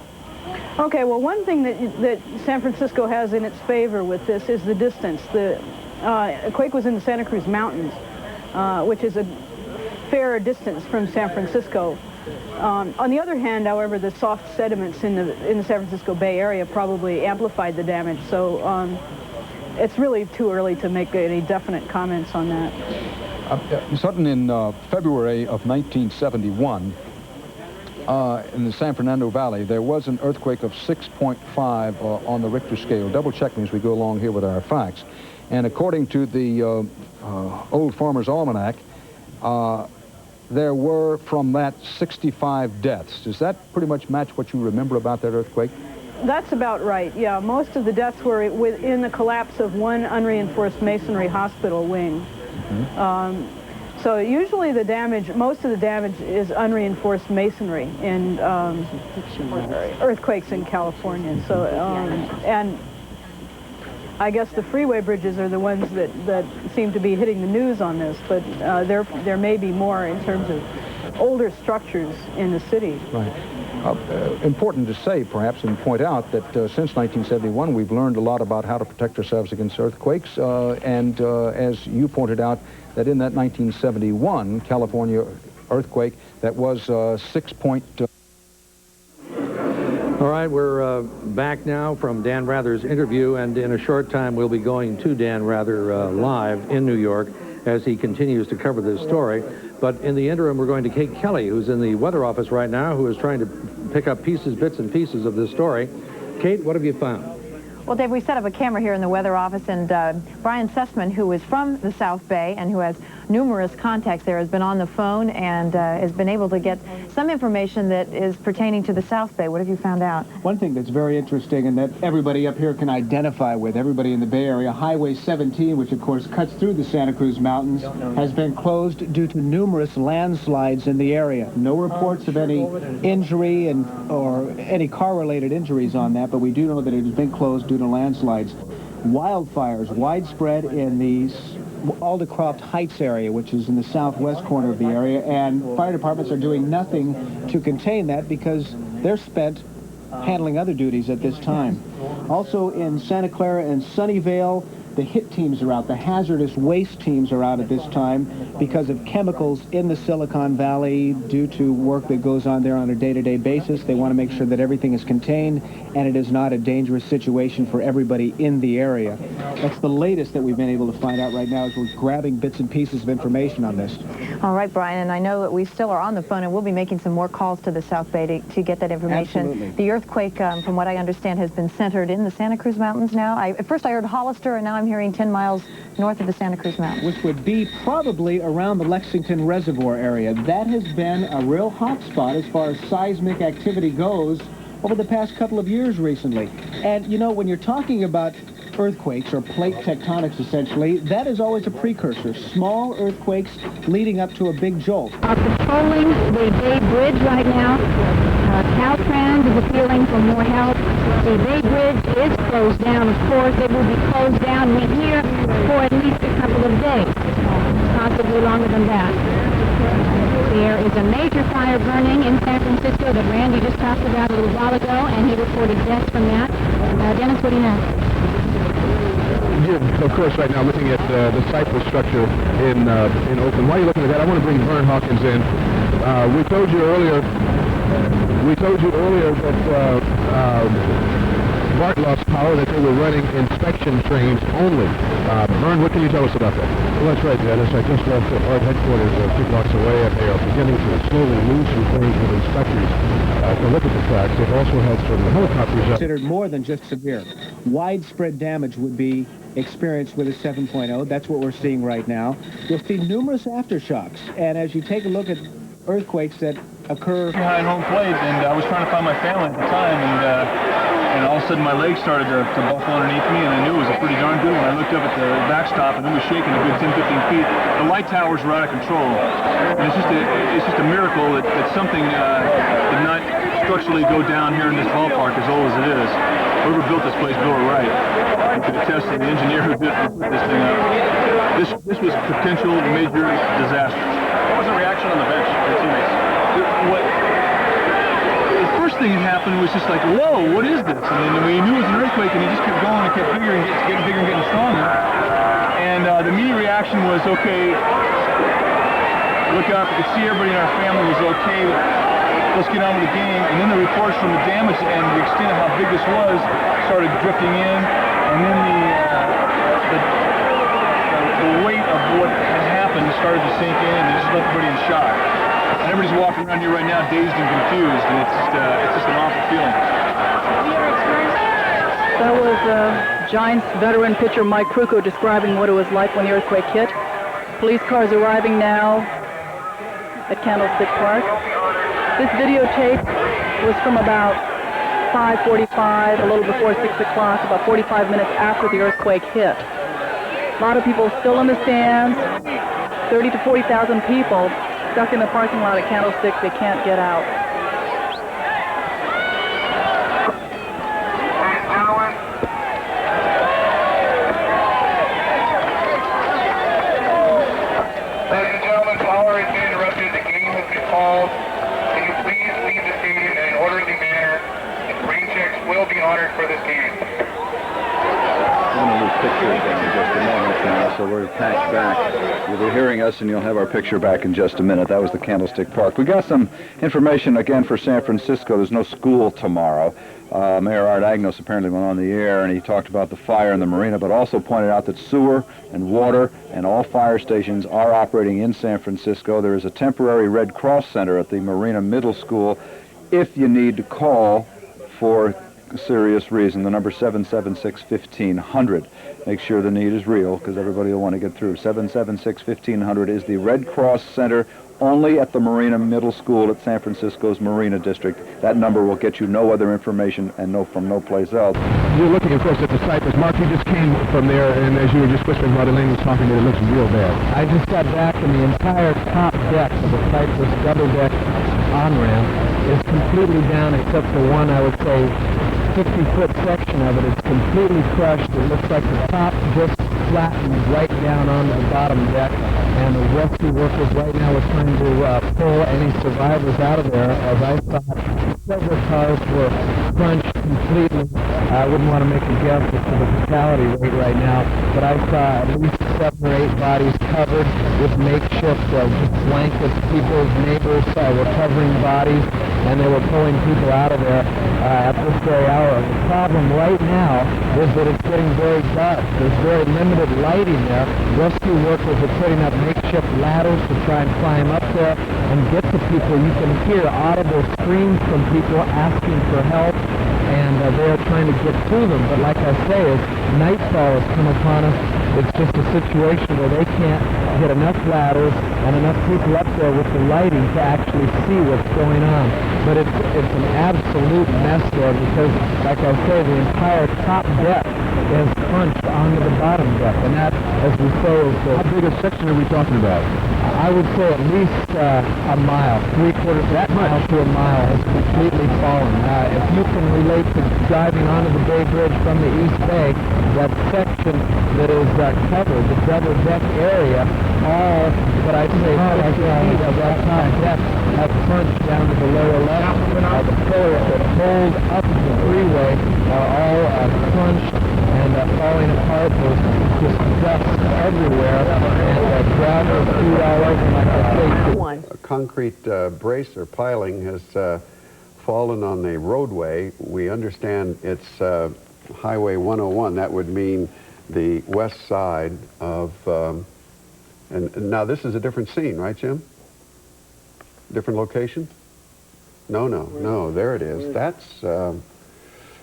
Okay, well, one thing that San Francisco has in its favor with this is the distance. The quake was in the Santa Cruz Mountains, which is a fair distance from San Francisco. On the other hand, however, the soft sediments in the San Francisco Bay Area probably amplified the damage, so it's really too early to make any definite comments on that. Sutton, in February of 1971, in the San Fernando Valley, there was an earthquake of 6.5 on the Richter scale. Double check me as we go along here with our facts. And according to the Old Farmer's Almanac, there were from that 65 deaths. Does that pretty much match what you remember about that earthquake? That's about right, yeah. Most of the deaths were within the collapse of one unreinforced masonry hospital wing. Mm-hmm. So usually the damage, most of the damage is unreinforced masonry in earthquakes in California. So, and I guess the freeway bridges are the ones that seem to be hitting the news on this, but there may be more in terms of older structures in the city. Right. Important to say, perhaps, and point out that since 1971, we've learned a lot about how to protect ourselves against earthquakes, and as you pointed out, that in that 1971 California earthquake, that was 6 point... All right, we're back now from Dan Rather's interview, and in a short time we'll be going to Dan Rather live in New York as he continues to cover this story. But in the interim, we're going to Kate Kelly, who's in the weather office right now, who is trying to pick up bits and pieces of this story. Kate, what have you found? Well, Dave, we set up a camera here in the weather office, and Brian Sussman, who is from the South Bay and who has numerous contacts there, has been on the phone and has been able to get some information that is pertaining to the South Bay. What have you found out? One thing that's very interesting and that everybody up here can identify with, everybody in the Bay Area, Highway 17, which of course cuts through the Santa Cruz Mountains, has been closed due to numerous landslides in the area. No reports of any injury or any car-related injuries on that, but we do know that it has been closed due to landslides. Wildfires widespread in the Aldecroft Heights area, which is in the southwest corner of the area, and fire departments are doing nothing to contain that because they're spent handling other duties at this time. Also in Santa Clara and Sunnyvale, the HIT teams are out. The hazardous waste teams are out at this time because of chemicals in the Silicon Valley due to work that goes on there on a day-to-day basis. They want to make sure that everything is contained and it is not a dangerous situation for everybody in the area. That's the latest that we've been able to find out right now as we're grabbing bits and pieces of information on this. All right, Brian, and I know that we still are on the phone and we'll be making some more calls to the South Bay to get that information. Absolutely. The earthquake, from what I understand, has been centered in the Santa Cruz Mountains now. At first I heard Hollister, and now I'm hearing 10 miles north of the Santa Cruz Mountains. Which would be probably around the Lexington Reservoir area. That has been a real hot spot as far as seismic activity goes over the past couple of years recently. And, you know, when you're talking about earthquakes or plate tectonics, essentially, that is always a precursor. Small earthquakes leading up to a big jolt. Patrolling the Bay Bridge right now. Caltrans is appealing for more help. The Bay Bridge is closed down, of course. It will be closed down, we hear, for at least a couple of days, possibly longer than that. There is a major fire burning in San Francisco that Randy just talked about a little while ago, and he reported deaths from that. Dennis, what do you know? You're, of course, right now looking at the Cypress structure in Oakland. While you're looking at that, I want to bring Vern Hawkins in. We told you earlier that BART lost power, that they were running inspection trains only. Vern, what can you tell us about that? Well, that's right, Dennis. I just left the BART headquarters 2 blocks away, and they are beginning to slowly move some trains with inspectors to look at the facts. They've also had some helicopters out. Considered more than just severe. Widespread damage would be experienced with a 7.0. That's what we're seeing right now. You'll see numerous aftershocks, and as you take a look at earthquakes that occur behind home plate, and I was trying to find my family at the time, and all of a sudden my legs started to buckle underneath me, and I knew it was a pretty darn good one. I looked up at the backstop, and it was shaking a good 10, 15 feet. The light towers were out of control, and it's just a miracle that something did not structurally go down here in this ballpark, as old as it is. Whoever built this place built it right. You could attest to the engineer who put this thing up. This was potential major disaster. What was the reaction on the bench, your teammates? The first thing that happened was just like, whoa, what is this? And then we knew it was an earthquake, and it just kept going and kept bigger and getting bigger and getting stronger. And the immediate reaction was, okay, look up, you could see everybody in our family was okay, let's get on with the game. And then the reports from the damage and the extent of how big this was started drifting in, and then the weight of what had happened started to sink in, and it just left everybody in shock. And everybody's walking around here right now dazed and confused, and it's just an awful feeling. That was Giants veteran pitcher Mike Krukow describing what it was like when the earthquake hit. Police cars arriving now at Candlestick Park. This videotape was from about 5:45, a little before 6 o'clock, about 45 minutes after the earthquake hit. A lot of people still in the stands, 30 to 40,000 people stuck in the parking lot at Candlestick. They can't get out. Ladies and gentlemen, power has been interrupted. The game has been called. Can you please leave the stadium in an orderly manner? And rain checks will be honored for this game. I'm going to lose picture again in just a moment now, so we're packed back. You'll be hearing us, and you'll have our picture back in just a minute. That was the Candlestick Park. We got some information again for San Francisco. There's no school tomorrow. Mayor Art Agnos apparently went on the air, and he talked about the fire in the marina, but also pointed out that sewer and water and all fire stations are operating in San Francisco. There is a temporary Red Cross Center at the Marina Middle School if you need to call for a serious reason. The number 776-1500. Make sure the need is real, because everybody will want to get through. 776-1500 is the Red Cross Center only at the Marina Middle School at San Francisco's Marina District. That number will get you no other information and from no place else. You're looking, of course, at the Cypress. Mark, you just came from there, and as you were just whispering while Elaine was talking, it looks real bad. I just got back, and the entire top deck of the Cypress double-deck on-ramp is completely down except for one, I would say, 50-foot section of it. It's completely crushed. It looks like the top just flattened right down onto the bottom deck, and the rescue workers right now are trying to pull any survivors out of there. As I thought, several cars were crunched completely. I wouldn't want to make a guess as to the fatality rate right now, but I saw at least 7 or 8 bodies covered with makeshift blankets. People's neighbors were covering bodies, and they were pulling people out of there at this very hour. The problem right now is that it's getting very dark. There's very limited lighting there. Rescue workers are putting up makeshift ladders to try and climb up there and get to people. You can hear audible screams from people asking for help, and they are trying to get to them. But like I say, as nightfall has come upon us, it's just a situation where they can't get enough ladders and enough people up there with the lighting to actually see what's going on. But it's an absolute mess there because, like I say, the entire top deck is crunched onto the bottom deck, and that, as we say, is how big a section are we talking about? I would say at least a mile, 3/4 that mile to a mile has completely fallen. If you can relate to driving onto the Bay Bridge from the East Bay, that section that is covered, the double deck area, all, what I'd say, 50 feet of that top deck have crunched down to the lower level. The pillars that hold up the freeway are all crunched and falling apart. There's just dust everywhere, and gravel food all over, like I say. A concrete brace or piling has fallen on the roadway. We understand it's Highway 101. That would mean the west side of, and now this is a different scene, right, Jim? Different location? No, there it is. That's,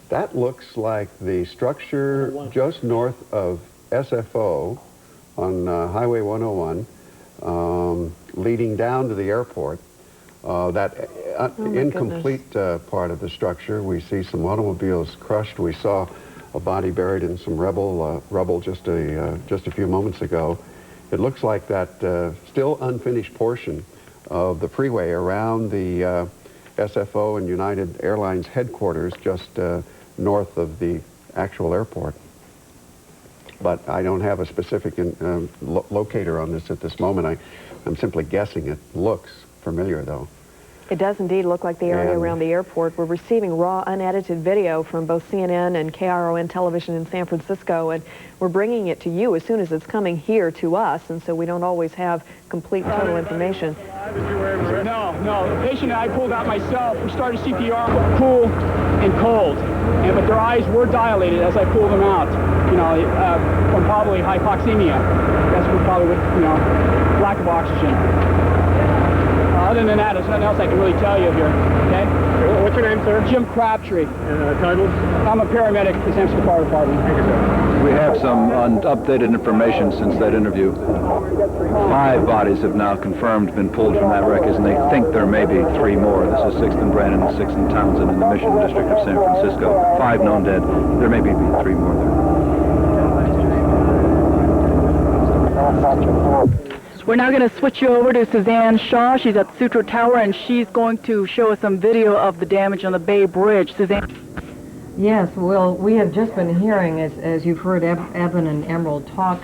that looks like the structure just north of SFO on Highway 101 leading down to the airport. That incomplete part of the structure, we see some automobiles crushed. We saw a body buried in some rubble just a few moments ago. It looks like that still unfinished portion of the freeway around the SFO and United Airlines headquarters just north of the actual airport. But I don't have a specific locator on this at this moment. I'm simply guessing. It looks familiar, though. It does indeed look like the area around the airport. We're receiving raw, unedited video from both CNN and KRON television in San Francisco, and we're bringing it to you as soon as it's coming here to us, and so we don't always have complete, total information. No. The patient I pulled out myself, we started CPR, cool and cold, but their eyes were dilated as I pulled them out, from probably hypoxemia. That's probably with, lack of oxygen. Other than that, there's nothing else I can really tell you here, okay? What's your name, sir? Jim Crabtree. Title? I'm a paramedic at the San Francisco Fire Department. Thank you, sir. We have some updated information since that interview. 5 bodies have now confirmed been pulled from that wreckage, and they think there may be 3 more. This is 6th and Brandon and 6th and Townsend in the Mission District of San Francisco. 5 known dead. There may be 3 more there. We're now going to switch you over to Suzanne Shaw. She's at Sutro Tower, and she's going to show us some video of the damage on the Bay Bridge. Suzanne? Yes, well, we have just been hearing, as you've heard Evan and Emerald talk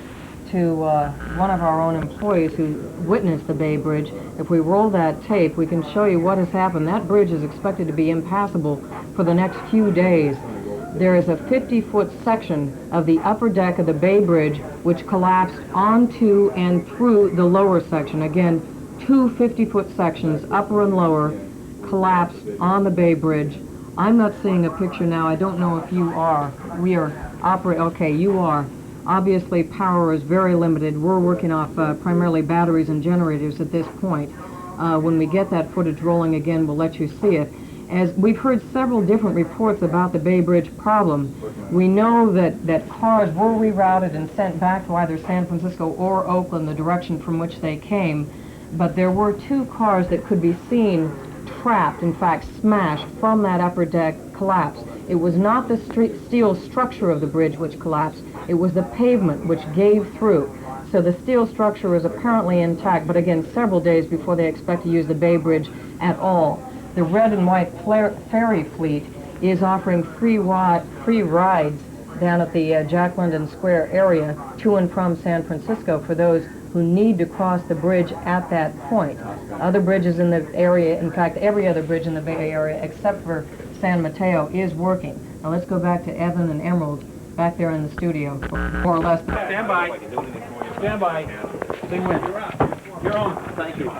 to one of our own employees who witnessed the Bay Bridge. If we roll that tape, we can show you what has happened. That bridge is expected to be impassable for the next few days. There is a 50-foot section of the upper deck of the Bay Bridge which collapsed onto and through the lower section. Again, 2 50-foot sections, upper and lower, collapsed on the Bay Bridge. I'm not seeing a picture now. I don't know if you are. We are operating. Okay, you are. Obviously, power is very limited. We're working off primarily batteries and generators at this point. When we get that footage rolling again, we'll let you see it. As we've heard several different reports about the Bay Bridge problem, we know that cars were rerouted and sent back to either San Francisco or Oakland, the direction from which they came, but there were 2 cars that could be seen trapped, in fact smashed, from that upper deck collapse. It was not the steel structure of the bridge which collapsed, it was the pavement which gave through. So the steel structure is apparently intact, but again, several days before they expect to use the Bay Bridge at all. The red and white ferry fleet is offering free rides down at the Jack London Square area to and from San Francisco for those who need to cross the bridge at that point. Other bridges in the area, in fact, every other bridge in the Bay Area except for San Mateo is working. Now let's go back to Evan and Emerald back there in the studio, more or less. Stand by. Stand by. They win. You're on. Thank you.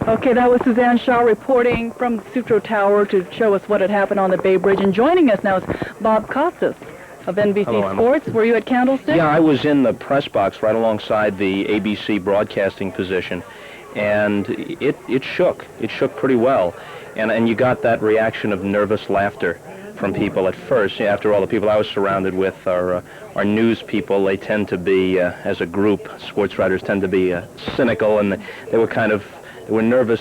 Okay, that was Suzanne Shaw reporting from the Sutro Tower to show us what had happened on the Bay Bridge. And joining us now is Bob Costas of NBC Hello, Sports. Were you at Candlestick? Yeah, I was in the press box right alongside the ABC broadcasting position, and it shook. It shook pretty well. And you got that reaction of nervous laughter from people at first. After all, the people I was surrounded with are news people. They tend to be, as a group, sports writers tend to be cynical, and they were nervous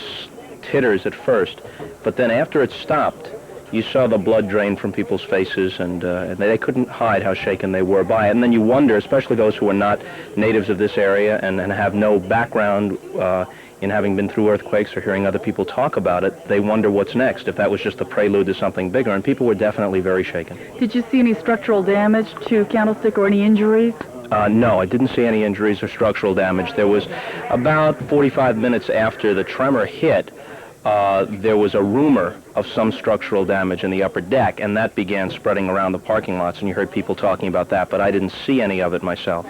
titters at first, but then after it stopped, you saw the blood drain from people's faces, and they couldn't hide how shaken they were by it. And then you wonder, especially those who are not natives of this area and have no background in having been through earthquakes or hearing other people talk about it, they wonder what's next, if that was just a prelude to something bigger, and people were definitely very shaken. Did you see any structural damage to Candlestick or any injuries? No, I didn't see any injuries or structural damage. There was about 45 minutes after the tremor hit, there was a rumor of some structural damage in the upper deck, and that began spreading around the parking lots, and you heard people talking about that, but I didn't see any of it myself.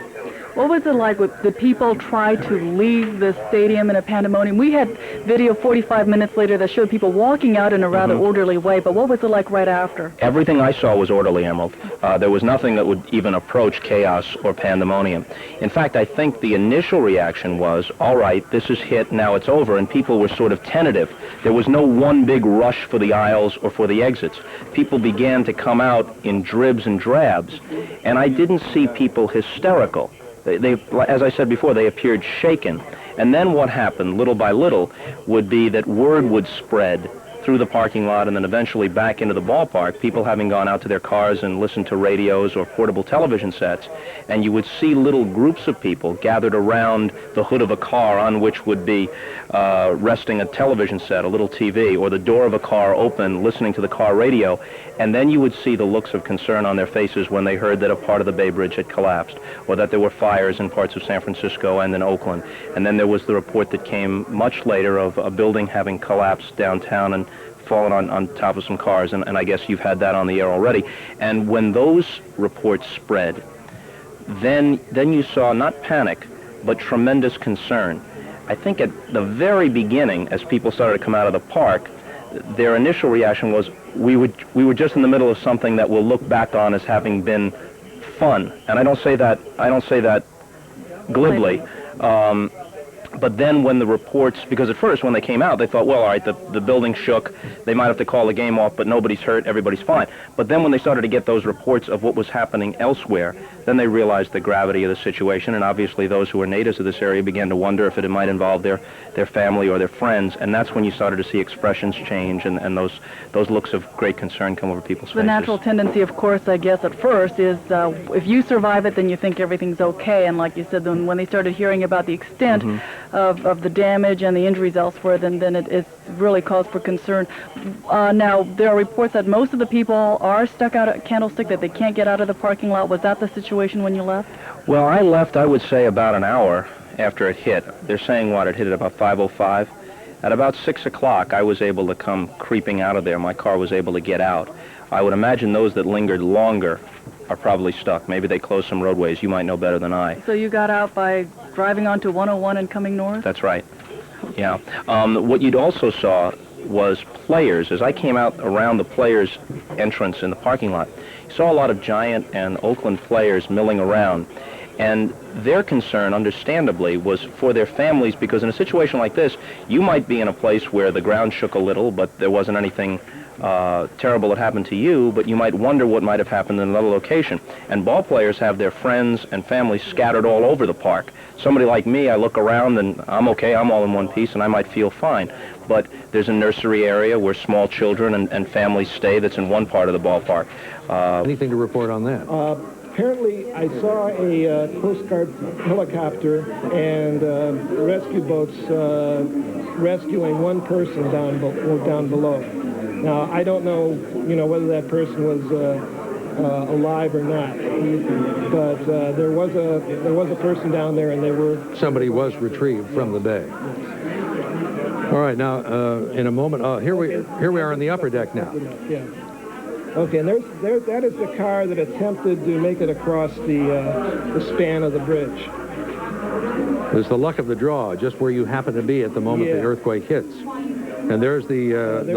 What was it like with the people try to leave the stadium in a pandemonium? We had video 45 minutes later that showed people walking out in a rather orderly way, but what was it like right after? Everything I saw was orderly, Emerald. There was nothing that would even approach chaos or pandemonium. In fact, I think the initial reaction was, all right, this is hit, now it's over, and people were sort of tentative. There was no one big rush for the aisles or for the exits. People began to come out in dribs and drabs, and I didn't see people hysterical. They, as I said before, they appeared shaken. And then what happened, little by little, would be that word would spread through the parking lot and then eventually back into the ballpark, people having gone out to their cars and listened to radios or portable television sets, and you would see little groups of people gathered around the hood of a car on which would be resting a television set, a little TV, or the door of a car open, listening to the car radio, and then you would see the looks of concern on their faces when they heard that a part of the Bay Bridge had collapsed, or that there were fires in parts of San Francisco and in Oakland. And then there was the report that came much later of a building having collapsed downtown and fallen on top of some cars, and I guess you've had that on the air already. And when those reports spread, then you saw not panic, but tremendous concern. I think at the very beginning, as people started to come out of the park, their initial reaction was, we were just in the middle of something that we'll look back on as having been fun. And I don't say that glibly. But then when the reports, because at first when they came out, they thought, well, all right, the building shook, they might have to call the game off, but nobody's hurt, everybody's fine. But then when they started to get those reports of what was happening elsewhere, then they realized the gravity of the situation, and obviously those who were natives of this area began to wonder if it might involve their family or their friends, and that's when you started to see expressions change and those looks of great concern come over people's faces. The natural tendency, of course, I guess, at first is if you survive it, then you think everything's okay, and like you said, then when they started hearing about the extent of the damage and the injuries elsewhere, then it's really cause for concern. Now, there are reports that most of the people are stuck out at Candlestick, that they can't get out of the parking lot. Was that the situation when you left? Well, I left, I would say, about an hour after it hit. They're saying, what, it hit at about 5:05? At about 6 o'clock, I was able to come creeping out of there. My car was able to get out. I would imagine those that lingered longer are probably stuck. Maybe they closed some roadways. You might know better than I. So you got out by driving onto 101 and coming north? That's right. Yeah. What you'd also saw was players. As I came out around the players' entrance in the parking lot, you saw a lot of Giant and Oakland players milling around. And their concern, understandably, was for their families, because in a situation like this, you might be in a place where the ground shook a little, but there wasn't anything terrible that happened to you, but you might wonder what might have happened in another location. And ball players have their friends and families scattered all over the park. Somebody like me, I look around and I'm okay, I'm all in one piece, and I might feel fine. But there's a nursery area where small children and families stay that's in one part of the ballpark. Anything to report on that? Apparently, I saw a Coast Guard helicopter and rescue boats rescuing one person down below. Now, I don't know, whether that person was alive or not, but there was a person down there, and they were. Somebody was retrieved from the bay. All right, now in a moment, here we are on the upper deck now. Yeah. Okay, and that is the car that attempted to make it across the span of the bridge. There's the luck of the draw, just where you happen to be at the moment the earthquake hits. And there's the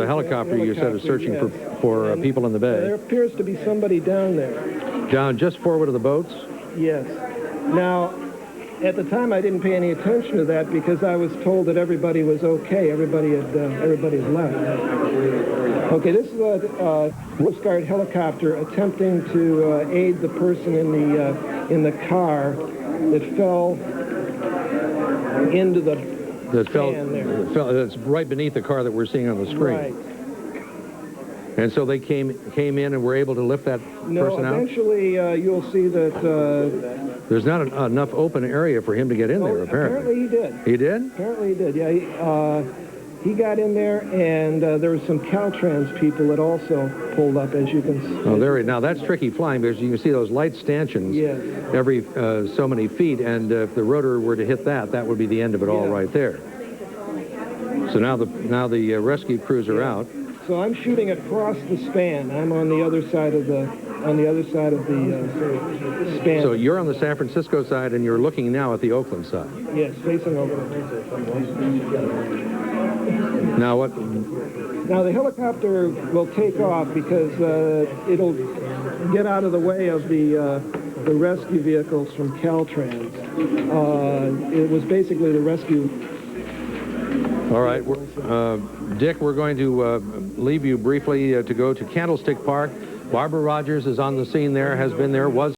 helicopter you said is searching for people in the bay. There appears to be somebody down there. Down just forward of the boats? Yes. Now, at the time, I didn't pay any attention to that because I was told that everybody was okay. Everybody had left. Okay, this is a Coast Guard helicopter attempting to aid the person in the car that fell into the span there. That's right beneath the car that we're seeing on the screen. Right. And so they came in and were able to lift that person out? No, eventually you'll see that... there's not enough open area for him to get in there, apparently. Apparently he did. He did? Apparently he did, yeah. He got in there, and there were some Caltrans people that also pulled up, as you can see. Oh, there. Now, that's tricky flying, because you can see those light stanchions every so many feet, and if the rotor were to hit that would be the end of it all right there. So now the rescue crews are out. So I'm shooting across the span. I'm on the other side of the span. So you're on the San Francisco side, and you're looking now at the Oakland side. Yes, facing Oakland. Now what? Now the helicopter will take off because it'll get out of the way of the rescue vehicles from Caltrans. It was basically the rescue. All right, Dick, we're going to leave you briefly to go to Candlestick Park. Barbara Rogers is on the scene there, has been there, was